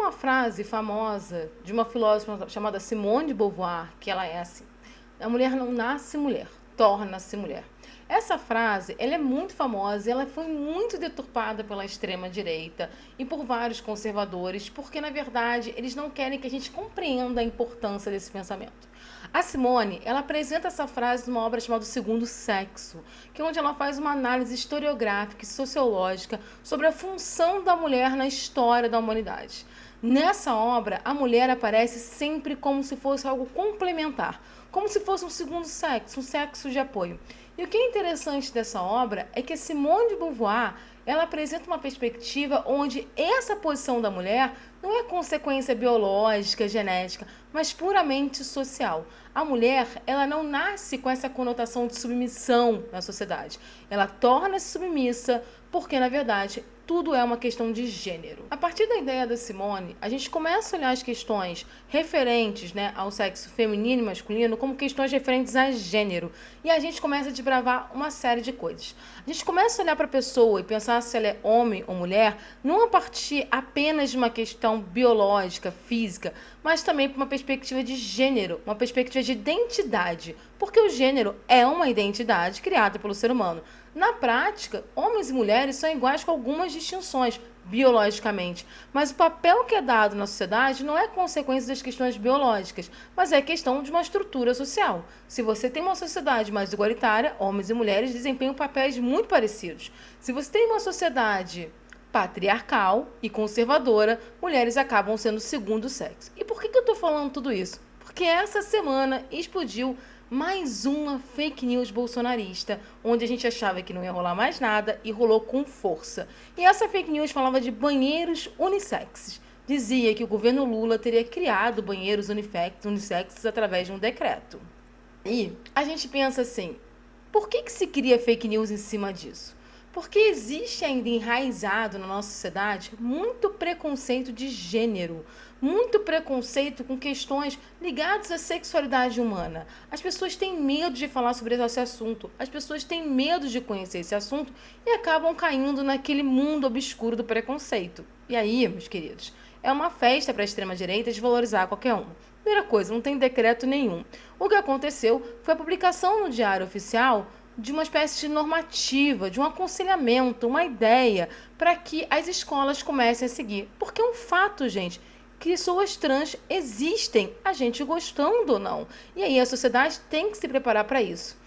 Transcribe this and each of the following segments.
uma frase famosa de uma filósofa chamada Simone de Beauvoir, que ela é assim: a mulher não nasce mulher, torna-se mulher. Essa frase, ela é muito famosa e ela foi muito deturpada pela extrema-direita e por vários conservadores, porque, na verdade, eles não querem que a gente compreenda a importância desse pensamento. A Simone, ela apresenta essa frase numa obra chamada O Segundo Sexo, que é onde ela faz uma análise historiográfica e sociológica sobre a função da mulher na história da humanidade. Nessa obra, a mulher aparece sempre como se fosse algo complementar, como se fosse um segundo sexo, um sexo de apoio. E o que é interessante dessa obra é que a Simone de Beauvoir, ela apresenta uma perspectiva onde essa posição da mulher não é consequência biológica, genética, mas puramente social. A mulher, ela não nasce com essa conotação de submissão na sociedade. Ela torna-se submissa porque, na verdade, tudo é uma questão de gênero. A partir da ideia da Simone, a gente começa a olhar as questões referentes, ao sexo feminino e masculino como questões referentes a gênero. E a gente começa a desbravar uma série de coisas. A gente começa a olhar para a pessoa e pensar se ela é homem ou mulher, não a partir apenas de uma questão biológica, física, mas também por uma perspectiva de gênero, uma perspectiva de identidade. Porque o gênero é uma identidade criada pelo ser humano. Na prática, homens e mulheres são iguais com algumas distinções, biologicamente, mas o papel que é dado na sociedade não é consequência das questões biológicas, mas é questão de uma estrutura social. Se você tem uma sociedade mais igualitária, homens e mulheres desempenham papéis muito parecidos. Se você tem uma sociedade patriarcal e conservadora, mulheres acabam sendo o segundo sexo. E por que eu estou falando tudo isso? Porque essa semana explodiu mais uma fake news bolsonarista, onde a gente achava que não ia rolar mais nada e rolou com força. E essa fake news falava de banheiros unissexes. Dizia que o governo Lula teria criado banheiros unissexes através de um decreto. E a gente pensa assim, por que se cria fake news em cima disso? Porque existe ainda enraizado na nossa sociedade muito preconceito de gênero, muito preconceito com questões ligadas à sexualidade humana. As pessoas têm medo de falar sobre esse assunto, as pessoas têm medo de conhecer esse assunto e acabam caindo naquele mundo obscuro do preconceito. E aí, meus queridos, é uma festa para a extrema-direita desvalorizar qualquer um. Primeira coisa, não tem decreto nenhum. O que aconteceu foi a publicação no Diário Oficial de uma espécie de normativa, de um aconselhamento, uma ideia para que as escolas comecem a seguir. Porque é um fato, gente, que pessoas trans existem, a gente gostando ou não. E aí a sociedade tem que se preparar para isso.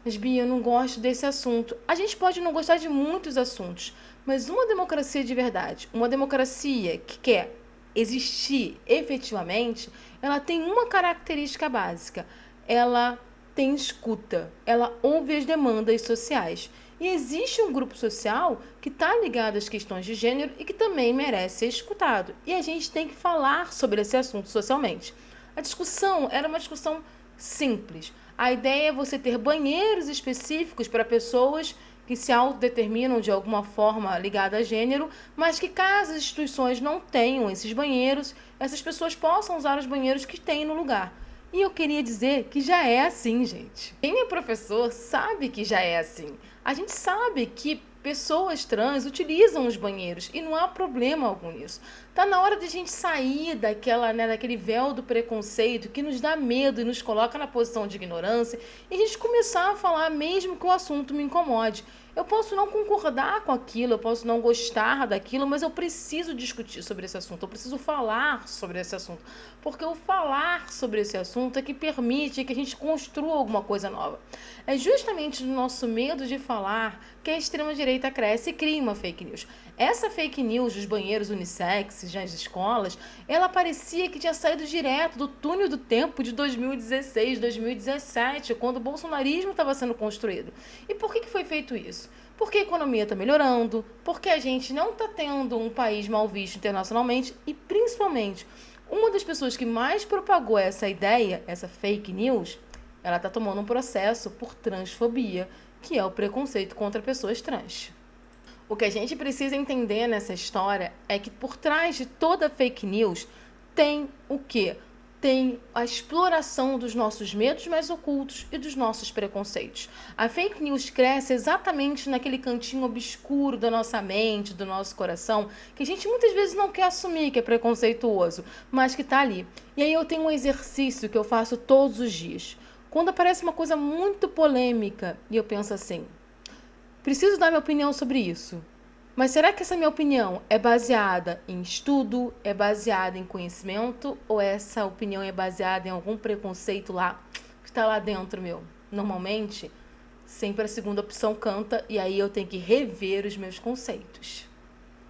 Mas, Bia, eu não gosto desse assunto. A gente pode não gostar de muitos assuntos, mas uma democracia de verdade, uma democracia que quer existir efetivamente, ela tem uma característica básica. Ela tem escuta, ela ouve as demandas sociais. E existe um grupo social que está ligado às questões de gênero e que também merece ser escutado. E a gente tem que falar sobre esse assunto socialmente. A discussão era uma discussão simples. A ideia é você ter banheiros específicos para pessoas que se autodeterminam de alguma forma ligada a gênero, mas que caso as instituições não tenham esses banheiros, essas pessoas possam usar os banheiros que tem no lugar. E eu queria dizer que já é assim, gente. Quem é professor sabe que já é assim. A gente sabe que pessoas trans utilizam os banheiros e não há problema algum nisso. Tá na hora de a gente sair daquele véu do preconceito que nos dá medo e nos coloca na posição de ignorância e a gente começar a falar mesmo que o assunto me incomode. Eu posso não concordar com aquilo, eu posso não gostar daquilo, mas eu preciso discutir sobre esse assunto, eu preciso falar sobre esse assunto. Porque o falar sobre esse assunto é que permite que a gente construa alguma coisa nova. É justamente do nosso medo de falar que a extrema-direita cresce e cria uma fake news. Essa fake news dos banheiros unissexes nas escolas, ela parecia que tinha saído direto do túnel do tempo de 2016, 2017, quando o bolsonarismo estava sendo construído. E por que foi feito isso? Porque a economia está melhorando, porque a gente não está tendo um país mal visto internacionalmente e, principalmente, uma das pessoas que mais propagou essa ideia, essa fake news, ela está tomando um processo por transfobia, que é o preconceito contra pessoas trans. O que a gente precisa entender nessa história é que por trás de toda fake news tem o quê? tem a exploração dos nossos medos mais ocultos e dos nossos preconceitos. A fake news cresce exatamente naquele cantinho obscuro da nossa mente, do nosso coração, que a gente muitas vezes não quer assumir que é preconceituoso, mas que está ali. E aí eu tenho um exercício que eu faço todos os dias. Quando aparece uma coisa muito polêmica e eu penso assim, preciso dar minha opinião sobre isso. Mas será que essa minha opinião é baseada em estudo, é baseada em conhecimento, ou essa opinião é baseada em algum preconceito lá, que está lá dentro meu? Normalmente, sempre a segunda opção canta e aí eu tenho que rever os meus conceitos.